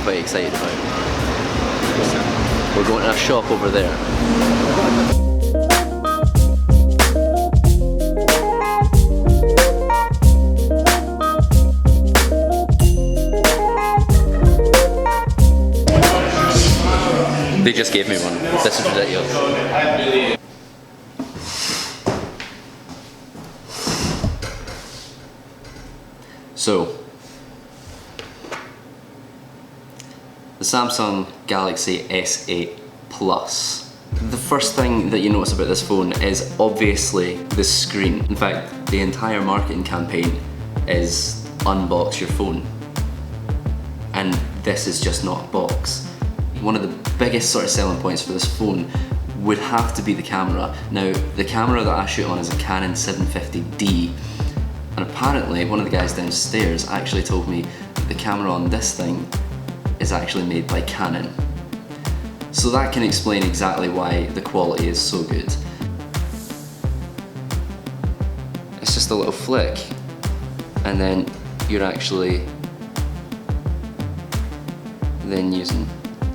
quite excited about. We're going to a shop over there. They just gave me one. This is ridiculous. So, the Samsung Galaxy S8 Plus. The first thing that you notice about this phone is obviously the screen. In fact, the entire marketing campaign is unbox your phone. And this is just not a box. One of the biggest sort of selling points for this phone would have to be the camera. Now, the camera that I shoot on is a Canon 750D, and apparently one of the guys downstairs actually told me that the camera on this thing is actually made by Canon. So that can explain exactly why the quality is so good. It's just a little flick, and then you're actually then using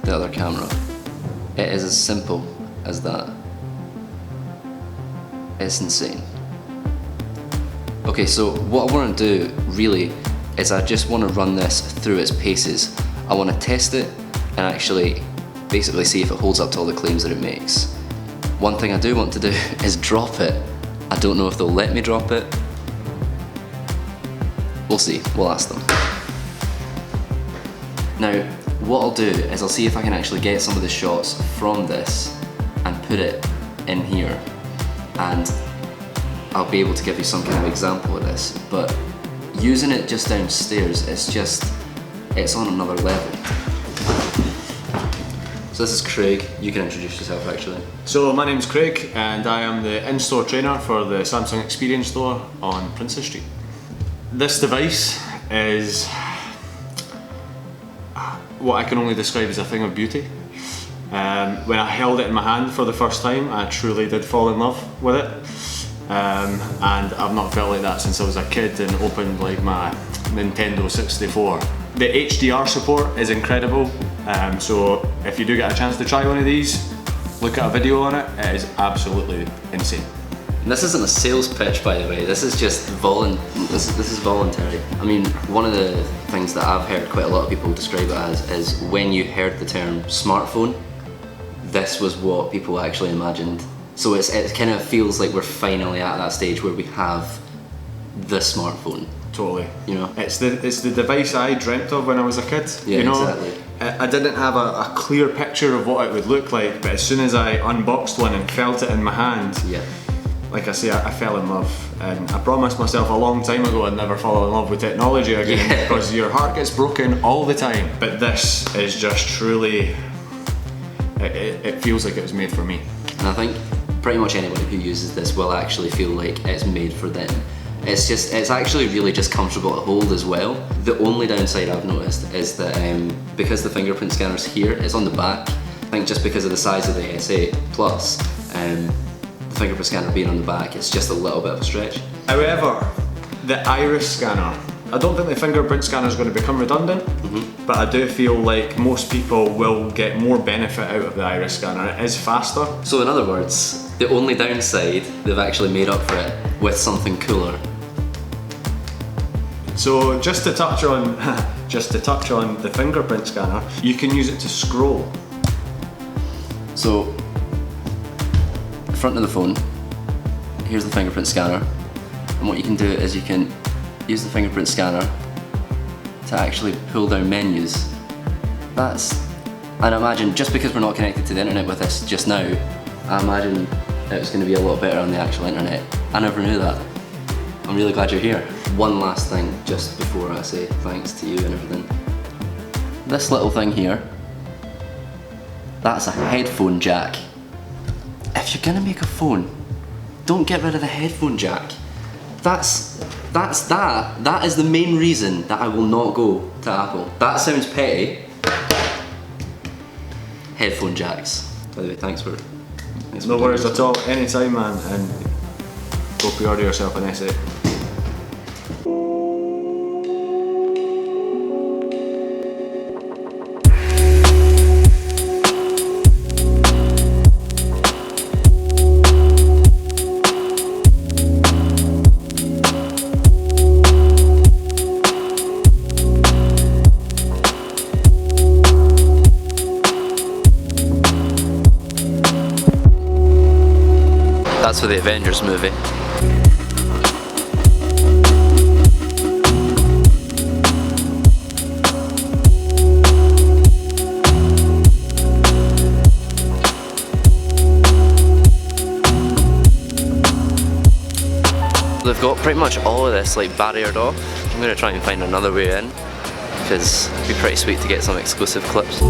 the other camera. It is as simple as that. It's insane. Okay, so what I want to do really is I just want to run this through its paces. I want to test it and actually basically see if it holds up to all the claims that it makes. One thing I do want to do is drop it. I don't know if they'll let me drop it. We'll see, we'll ask them. Now, what I'll do is I'll see if I can actually get some of the shots from this and put it in here, and I'll be able to give you some kind of example of this. But using it just downstairs, it's on another level. So this is Craig. You can introduce yourself actually. So my name's Craig and I am the in-store trainer for the Samsung Experience Store on Princess Street. This device is what I can only describe as a thing of beauty. When I held it in my hand for the first time, I truly did fall in love with it. And I've not felt like that since I was a kid and opened like my Nintendo 64. The HDR support is incredible, so if you do get a chance to try one of these, look at a video on it, it is absolutely insane. And this isn't a sales pitch, by the way, this is just this is voluntary. I mean, one of the things that I've heard quite a lot of people describe it as is when you heard the term smartphone, this was what people actually imagined. So it kind of feels like we're finally at that stage where we have the smartphone. Totally. You know? It's the device I dreamt of when I was a kid. Yeah, you know? Exactly. I didn't have a clear picture of what it would look like, but as soon as I unboxed one and felt it in my hand, yeah. Like I say, I fell in love, and I promised myself a long time ago I'd never fall in love with technology again, yeah. Because your heart gets broken all the time. But this is just truly, it feels like it was made for me. And I think pretty much anyone who uses this will actually feel like it's made for them. It's actually really just comfortable to hold as well. The only downside I've noticed is that because the fingerprint scanner's here, it's on the back. I think just because of the size of the S8 Plus, the fingerprint scanner being on the back, it's just a little bit of a stretch. However, the iris scanner, I don't think the fingerprint scanner is going to become redundant, but I do feel like most people will get more benefit out of the iris scanner. It is faster. So in other words, the only downside, they've actually made up for it with something cooler. So just to touch on the fingerprint scanner, you can use it to scroll. So, front of the phone, here's the fingerprint scanner, and what you can do is you can use the fingerprint scanner to actually pull down menus. And I imagine just because we're not connected to the internet with this just now, I imagine it's going to be a lot better on the actual internet. I never knew that. I'm really glad you're here. One last thing just before I say thanks to you and everything. This little thing here, that's a headphone jack. If you're gonna make a phone, don't get rid of the headphone jack. That is the main reason that I will not go to Apple. That sounds petty. Headphone jacks. By the way, thanks for No worries at all, anytime man, and hope you order yourself an S8. That's for the Avengers movie. They've got pretty much all of this like barriered off. I'm going to try and find another way in because it'd be pretty sweet to get some exclusive clips.